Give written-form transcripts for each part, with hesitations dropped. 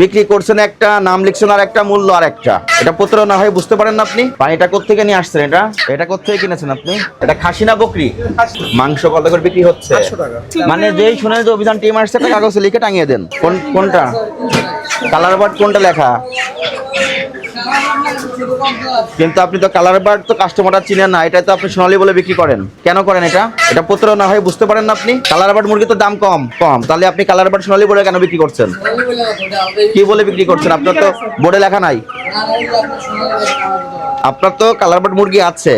বিক্রি করছেন একটা, নাম লিখছেন আর একটা, মূল্য আর একটা। এটা প্রতারণা হয়, বুঝতে পারেন না আপনি? পানিটা কোত্থেকে নিয়ে আসছেন? এটা কোত্থেকে কিনেছেন আপনি? এটা খাসি না বকরি? মাংস কত করে বিক্রি হচ্ছে? মানে যেই শুনে যে অভিযান টিম আসছে একটা কাগজে লিখে টাঙিয়ে দেন। কোনটা কালার বার্ড, কোনটা লেখা? কিন্তু আপনি তো কালার বার্ড তো কাস্টমাররা চিনেন না, এটা তো আপনি সোনালী বলে বিক্রি করেন। কেন করেন এটা? এটা প্রতারণা হয়, বুঝতে পারেন না আপনি? কালার বার্ড মুরগি তো দাম কম, তাহলে আপনি কালার বার্ড সোনালী বলে কেন বিক্রি করছেন? কি বলে বিক্রি করছেন? আপনার তো বোর্ডে লেখা নাই। আপনার তো কালার বার্ড মুরগি আছে,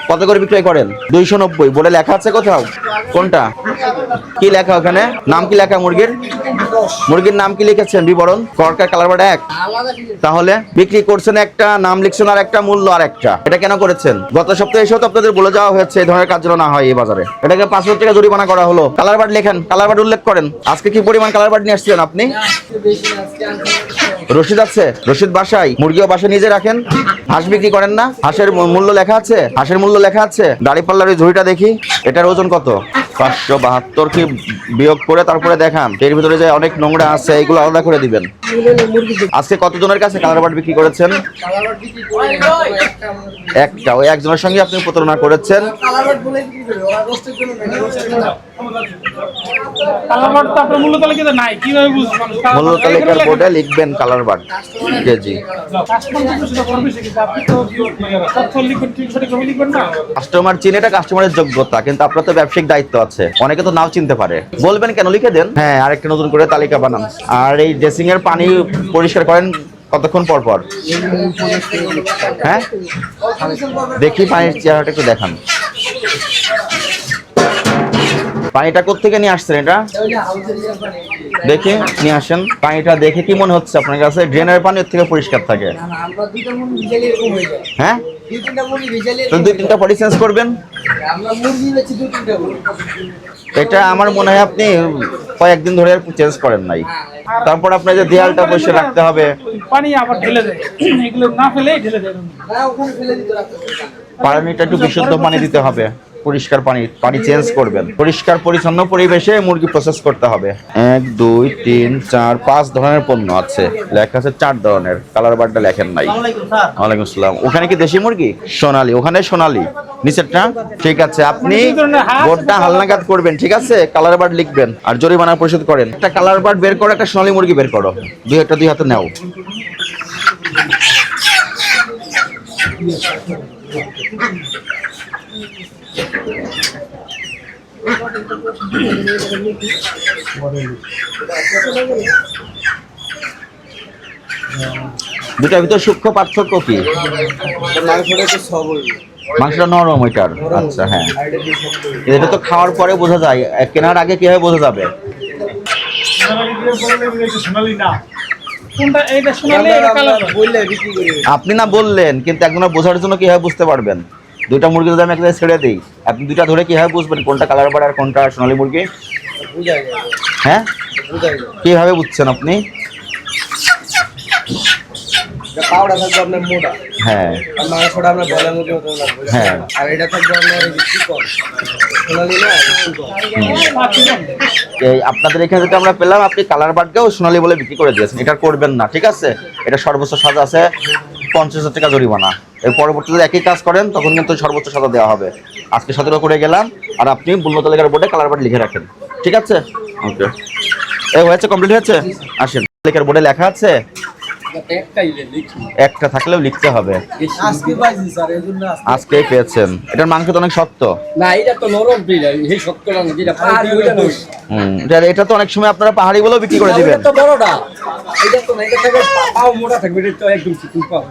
কত করে বিক্রয় করেন? 290। বোর্ডে লেখা আছে কোথাও? কোনটা? কি লেখা ওখানে? নাম কি লেখা মুরগির? মুরগির নাম কি লিখেছেন বিবরণ? করকার কালার বার্ড এক। তাহলে বিক্রি করছেন একটা, নাম লিখছেন আর একটা, মূল্য আর একটা। এটা কেন করেছেন? গত সপ্তাহে এসেও তো আপনাদের বলে যাওয়া হয়েছে এই ধরনের কাজ যেন না হয় এই বাজারে। এটাকে 5,000 টাকা জরিমানা করা হলো। কালার বার্ড লেখেন, কালার বার্ড উল্লেখ করেন। আজকে কি পরিমাণ কালার বার্ড নিয়ে আসছিলেন আপনি? রশিদ আছে? রশিদ বাসায়? মুরগিও বাসায় নিজে রাখেন? হাঁস বিক্রি করেন না? হাঁসের মূল্য লেখা আছে? হাঁসের মূল্য লেখা আছে? দাঁড়িপাল্লার ওই ঝুড়িটা দেখি, এটার ওজন কত? 572 কি বিয়োগ করে তারপরে দেখান। এর ভিতরে যে অনেক নোংরা আছে এগুলো আলাদা করে দিবেন। আজকে কতজনের কাছে কালার বার্ড বিক্রি করেছেন? একটা। ওই একজনের সঙ্গে আপনি প্রতারণা করেছেন। মূল্য তালিকার বোর্ডে লিখবেন কালার বার্ড কেজি। কাস্টমার চিনে, এটা কাস্টমারের যোগ্যতা, কিন্তু আপনার তো ব্যবসায়িক দায়িত্ব আছে, অনেকে তো নাও চিনতে পারে। বলবেন কেন, লিখে দেন। হ্যাঁ, আরেকটা নতুন করে তালিকা বানান। আর এই ড্রেসিং এর পানি পরিষ্কার করেন কতক্ষণ পর পর? হ্যাঁ, দেখি পানির চেহারাটা একটু দেখান। পানিটা কোত্থেকে নিয়ে আসছেন? এটা দেখে নিয়ে আসেন। পানিটা দেখে কি মনে হচ্ছে আপনার কাছে? ড্রেনের পানি এর থেকে পরিষ্কার থাকে? হ্যাঁ, 2-3টা পটি চেঞ্জ করবেন। এটা আমার মনে হয় আপনি কয়েকদিন ধরে চেঞ্জ করেন নাই। তারপর আপনার যে দেয়ালটা বসে রাখতে হবে, পানি আবার ঢেলে দেয়, এগুলো না ফেলে ঢেলে দেয়। পানিটা একটু বিশুদ্ধ পানি দিতে হবে, পরিষ্কার পানি চেঞ্জ করবেন। পরিষ্কার পরিচ্ছন্ন পরিবেশে মুরগি প্রসেস করতে হবে। 1 2 3 4 5 ধরনের পণ্য আছে, লেখা আছে 4 ধরনের। কালার বার্ডটা লেখেন নাই। ওয়ালাইকুম আসসালাম। ওখানে কি দেশি মুরগি? সোনালী। ওখানে সোনালী নিচেরটা? ঠিক আছে, আপনি বোর্ডটা হালনাগাদ করবেন, ঠিক আছে? কালার বার্ড লিখবেন আর জরিমানা পরিশোধ করেন। একটা কালার বার্ড বের করো, একটা সোনালী মুরগি বের করো। দুই হাতে নাও। দুটার ভিতর সূক্ষ্ম পার্থক্য কি? মাংসটা নরম ওইটার। আচ্ছা, হ্যাঁ, এটা তো খাওয়ার পরে বোঝা যায়, কেনার আগে কিভাবে বোঝা যাবে? আপনি না বললেন, কিন্তু একজনের বোঝার জন্য কিভাবে বুঝতে পারবেন? দুইটা মুরগি যদি আমি একটা ছেড়ে দিই, আপনি দুইটা ধরে কিভাবে বুঝবেন কোনটা কালার বার্ড আর কোনটা সোনালী মুরগি? হ্যাঁ, কিভাবে বুঝছেন আপনি? হ্যাঁ, হ্যাঁ, আপনাদের এখানে যেটা আমরা পেলাম, আপনি কালার বার্ডকেও সোনালী বলে বিক্রি করে দিয়েছেন। এটা করবেন না, ঠিক আছে? এটা সর্বোচ্চ সাজা আছে 50,000 টাকা জরিমানা। এর পরবর্তীতে একই কাজ করেন তখন কিন্তু সর্বোচ্চ সাজা দেওয়া হবে। আজকে 17 করে গেলাম, আর আপনি মূল্য তালিকার বোর্ডে কালার বার্ড লিখে রাখেন, ঠিক আছে? ওকে, এই হয়েছে, কমপ্লিট হয়েছে। আসেন, তালিকার বোর্ডে লেখা আছে? একটা থাকলেও লিখতে হবে। আজকে পেয়েছেন। এটার মাংস তো অনেক শক্ত। না, এটা তো নরম পিলা, এই শক্ত না, যেটা পাহাড়ি ওইটা নয়। এটা তো অনেক সময় আপনারা পাহাড়ি বলেও বিক্রি করে দিবেন। এটা তো বড়টা, এটা তো না, এটা থেকে পাও মোটা থাকবে, এটা তো একদম চিকন পাও,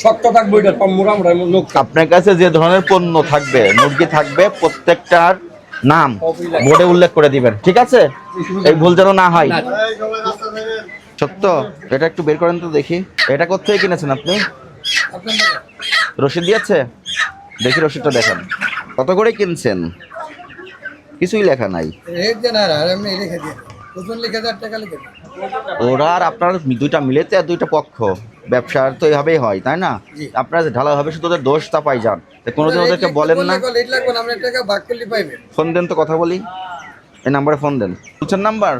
শক্ত থাকবে, এটা পাও মোটা মোটা লোক। আপনার কাছে যে ধরনের পণ্য থাকবে, মুরগি থাকবে, প্রত্যেকটার নাম বোর্ডে উল্লেখ করে দিবেন, ঠিক আছে? এই ভুল যেন না হয়। সত্য, এটা একটু বের করেন তো দেখি। এটা কোত্থেকে কিনেছেন আপনি? রশিদ দিয়েছে? দেখি রশিদটা দেখান। কত করে কিনছেন? কিছুই লেখা নাই। ওরা আর আপনার দুইটা মিলেতে আর দুইটা পক্ষ, ব্যবসার তো এইভাবেই হয়, তাই না? আপনারা ঢালাভাবে শুধু ওদের দোষ চাপাই যান, কোনোদিন ওদেরকে বলেন না ফোন দেন তো কথা বলি। এই নাম্বারে ফোন দেন। বুঝছেন নাম্বার?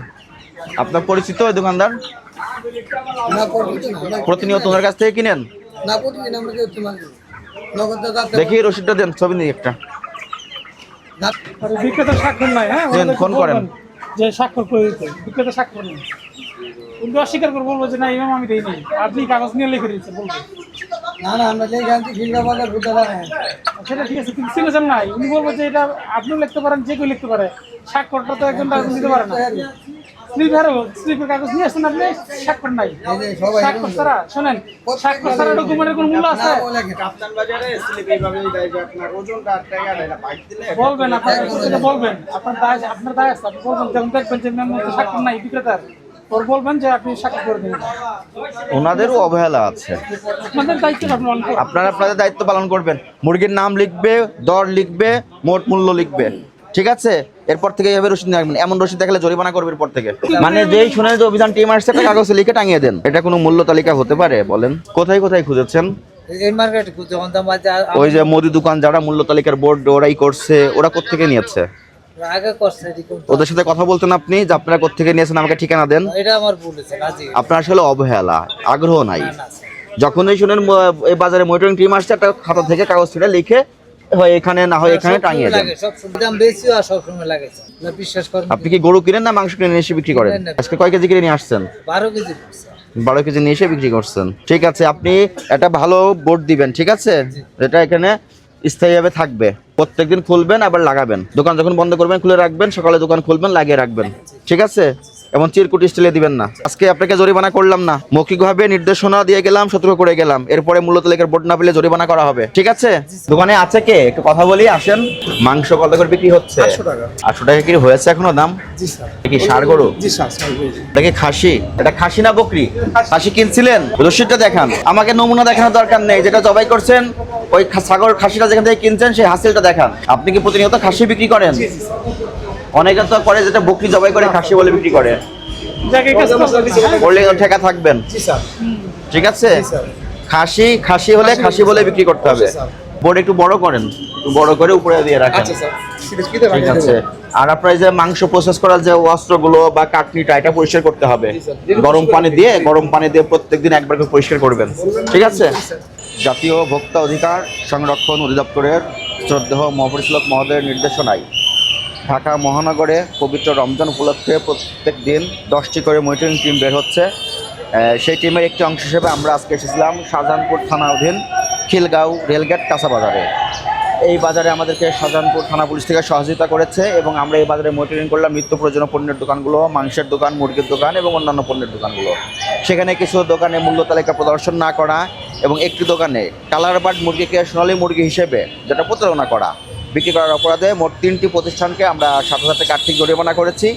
আপনার পরিচিত ওই দোকানদার? না প্রতিদিন আমরা প্রতিনিয়ত ওনার কাছ থেকে কিনেন? না প্রতিদিন আমরা যেতে মাল নগদ দাদা দেখি রসিদটা দেন, ছবি নিই একটা। আর বিক্রেতার স্বাক্ষর নাই, হ্যাঁ দেন, ওনাদেরকে ফোন করেন। বলবেন যে স্বাক্ষর করে দিতে, বিক্রেতার স্বাক্ষর নেই। উনি অস্বীকার করে বলবো যে না ইমাম আমি দেই নাই, আপনি কাগজ নিয়ে লিখে দিয়েছে বলবো। না না আমরা যে গান থেকে খিলগা বাজার ঘুরতে পারেন সেটা ঠিক আছে, কিন্তু সিগনেচার নাই। উনি বলবো যে এটা আপনিও লিখতে পারেন, যে কেউ লিখতে পারে, স্বাক্ষরটা তো একজন কাগজ দিতে পারে না। স্লিপের কাগজ নিয়ে আসছেন আপনি, স্বাক্ষর নাই। এই যে সবাই স্বাক্ষর ছাড়া শোনেন, স্বাক্ষর ছাড়া ডকুমেন্টের কোনো মূল্য আছে? বলবেন, আপনার এটা বলবেন, আপনার দায় আছে, আপনি বলবেন। যখন দেখবেন যে ম্যাম স্বাক্ষর নাই বিক্রেতার, ওর বলবেন যে আপনি স্বাক্ষর করে দিন। ওনাদেরও অবহেলা আছে। আপনাদের দায়িত্ব আপনি পালন করুন। আপনারা আপনাদের দায়িত্ব পালন করবেন। মুরগির নাম লিখবে, দর লিখবে, মোট মূল্য লিখবে, ঠিক আছে? এরপর থেকে এইভাবে রসিদ নিয়ে আসবেন। এমন রসিদ দেখালে জরিমানা করবে এরপর থেকে। মানে যেই শুনে যে অভিযান টিম আসছে একটা কাগজে লিখে টাঙিয়ে দেন। এটা কোনো মূল্য তালিকা হতে পারে? বলেন, কোথায় কোথায় খুঁজেছেন? এই মার্কেট যখন দাম বাজার ওই যে মুদি দোকান যারা মূল্য তালিকার বোর্ড ওরাই করছে, ওরা কোত্থেকে নিয়েছে? আগে করছে এরকম তো। ওদের সাথে কথা বলতেন আপনি যে আপনারা কোত্থেকে নিয়েছেন, আমাকে ঠিকানা দেন। এটা আমার ভুল হয়েছে রাজি আপনার আসলে অবহেলা, আগ্রহ নাই। না, না, যখনই শুনেন এই বাজারে মনিটরিং টিম আসছে, একটা খাতা থেকে কাগজ ছেড়ে লিখে হয় এখানে না হয় এখানে টাঙিয়ে দেন। লাগে সব সময় দাম বেশি আর সব সময় লাগে না, বিশ্বাস করেন। আপনি কি গরু কিনেন না মাংস কিনে এসে বিক্রি করেন? আজকে কয় কেজি কিনে নিয়ে আসছেন? 12 কেজি পড়ছে। 12 কেজি নিয়ে এসে বিক্রি করছেন, ঠিক আছে। আপনি একটা ভালো বোর্ড দিবেন, ঠিক আছে, যেটা এখানে স্থায়ীভাবে থাকবে। প্রত্যেকদিন খুলবেন আবার লাগাবেন। দোকান যখন বন্ধ করবেন খুলে রাখবেন, সকালে দোকান খুলবেন লাগিয়ে রাখবেন, ঠিক আছে? এবং চিরকুটি স্টিলে দিবেন না। আজকে আপনাকে জরিমানা করলাম না, মৌখিকভাবে নির্দেশনা দিয়ে গেলাম, সতর্ক করে গেলাম। এরপরে মূল্য তালিকার বোর্ড না পেলে জরিমানা করা হবে, ঠিক আছে? দোকানে আছে কে? একটু কথা বলি, আসেন। মাংস কত করে বিক্রি হচ্ছে? 800 টাকা। 800 টাকা কি হয়েছে এখনো দাম? জি স্যার। এটা কি ষাঁড় গরু? জি স্যার, স্যার। এটা কি খাসি? এটা খাসি না বকরি? খাসি কিনছিলেন? রসিদটা দেখান। আমাকে নমুনা দেখানোর দরকার নেই। যেটা জবাই করছেন ওই ছাগল খাসিটা যেখান থেকে কিনছেন সেই হাসিলটা দেখান। আপনি কি প্রতিনিয়ত খাসি বিক্রি করেন? অনেকে তো করে যেটা বকরি জবাই করে খাসি বলে বিক্রি করে। জায়গায় কাজ করতে করলে ঠেকা থাকবেন, জি স্যার। ঠিক আছে? স্যার। খাসি হলে খাসি বলে বিক্রি করতে হবে। বোর্ড একটু বড় করেন, একটু বড় করে উপরে দিয়ে রাখেন, আচ্ছা স্যার। ঠিক আছে? আর আপনার এই যে মাংস প্রসেস করার যে অস্ত্রগুলো বা কাটনিটা, এটা পরিষ্কার করতে হবে। গরম পানি দিয়ে প্রত্যেকদিন একবার করে পরিষ্কার করবেন, ঠিক আছে? জাতীয় ভোক্তা অধিকার সংরক্ষণ অধিদপ্তরের শ্রদ্ধেয় মহাপরিচালক মহোদয়ের নির্দেশনায় ঢাকা মহানগরে পবিত্র রমজান উপলক্ষে প্রত্যেক দিন 10টি করে মনিটরিং টিম বের হচ্ছে। সেই টিমের একটি অংশ হিসেবে আমরা আজকে এসেছিলাম শাহজাহানপুর থানা অধীন খিলগাঁও রেলগেট কাঁচা বাজারে। এই বাজারে আমাদেরকে শাহজাহানপুর থানা পুলিশ থেকে সহযোগিতা করেছে এবং আমরা এই বাজারে মনিটরিং করলাম নিত্য প্রয়োজনীয় পণ্যের দোকানগুলো, মাংসের দোকান, মুরগির দোকান এবং অন্যান্য পণ্যের দোকানগুলো। সেখানে কিছু দোকানে মূল্য তালিকা প্রদর্শন না করা এবং একটি দোকানে কালার বার্ড মুরগিকে সোনালী মুরগি হিসেবে যেটা প্রতারণা করা বিক্রি করার অপরাধে মোট 3টি প্রতিষ্ঠানকে আমরা 7,000 টাকা আর্থিক জরিমানা করেছি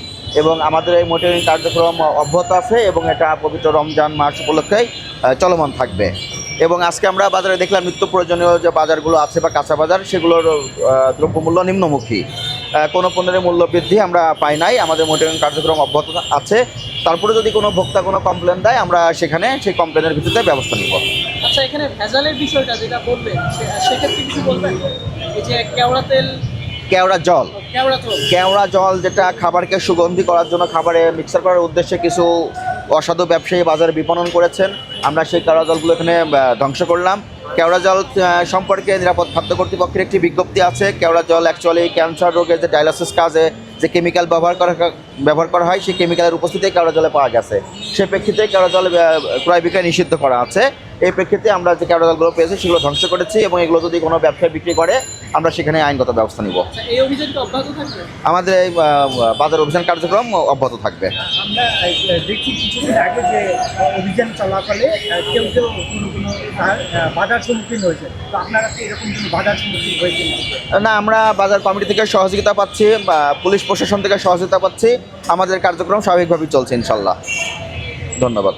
এবং আমাদের এই মনিটরিং কার্যক্রম অব্যাহত আছে এবং এটা পবিত্র রমজান মাস উপলক্ষেই চলমান থাকবে। এবং আজকে আমরা বাজারে দেখলাম নিত্য প্রয়োজনীয় যে বাজারগুলো আছে বা কাঁচা বাজার, সেগুলোর দ্রব্যমূল্য নিম্নমুখী। কোনো পণ্যের মূল্য বৃদ্ধি আমরা পাই নাই। আমাদের মনিটরিং কার্যক্রম অব্যাহত আছে। তারপরে যদি কোনো ভোক্তা কোনো কমপ্লেন দেয়, আমরা সেখানে সেই কমপ্লেনের ভিত্তিতে ব্যবস্থা নিব। আচ্ছা, এখানে ভেজালের বিষয়টা যেটা বলবেন সেক্ষেত্রে কিছু বলবেন? এই যে কেওড়া তেল, কেওড়া জল, কেওড়া জল যেটা খাবারকে সুগন্ধি করার জন্য খাবারে মিক্সার করার উদ্দেশ্যে কিছু অসাধু ব্যবসায়ী বাজারে বিপণন করেছেন। আমরা সেই কেওড়া জলগুলো এখানে ধ্বংস করলাম। কেওড়া জল সম্পর্কে নিরাপদ খাদ্য কর্তৃপক্ষের একটি বিজ্ঞপ্তি আছে। কেওড়া জল অ্যাকচুয়ালি ক্যান্সার রোগের যে ডায়ালিসিস কাজে যে কেমিক্যাল ব্যবহার করা হয়, সেই কেমিক্যালের উপস্থিতি কেওড়া জলে পাওয়া গেছে। সে প্রেক্ষিতে কেওড়া জল ক্রয় বিক্রয় নিষিদ্ধ করা আছে। এই প্রেক্ষিতে আমরা যে কেওড়া জলগুলো পেয়েছি সেগুলো ধ্বংস করেছি এবং এগুলো যদি কোনো ব্যবসায় বিক্রি করে আমরা সেখানে আইনগত ব্যবস্থা নিব। এই অভিযান কি অব্যাহত থাকবে? আমাদের এই বাজার অভিযান কার্যক্রম অব্যাহত থাকবে। আমরা দেখছি কিছুদিন আগে যে অভিযান চলাকালে কেউ কোনো বাধার সম্মুখীন হয়েছে, তো আপনারা কি এরকম কোনো বাধার সম্মুখীন হয়েছেন? না, আমরা বাজার কমিটি থেকে সহযোগিতা পাচ্ছি, পুলিশ প্রশাসন থেকে সহযোগিতা পাচ্ছি। আমাদের কার্যক্রম স্বাভাবিকভাবেই চলছে ইনশাল্লাহ। ধন্যবাদ।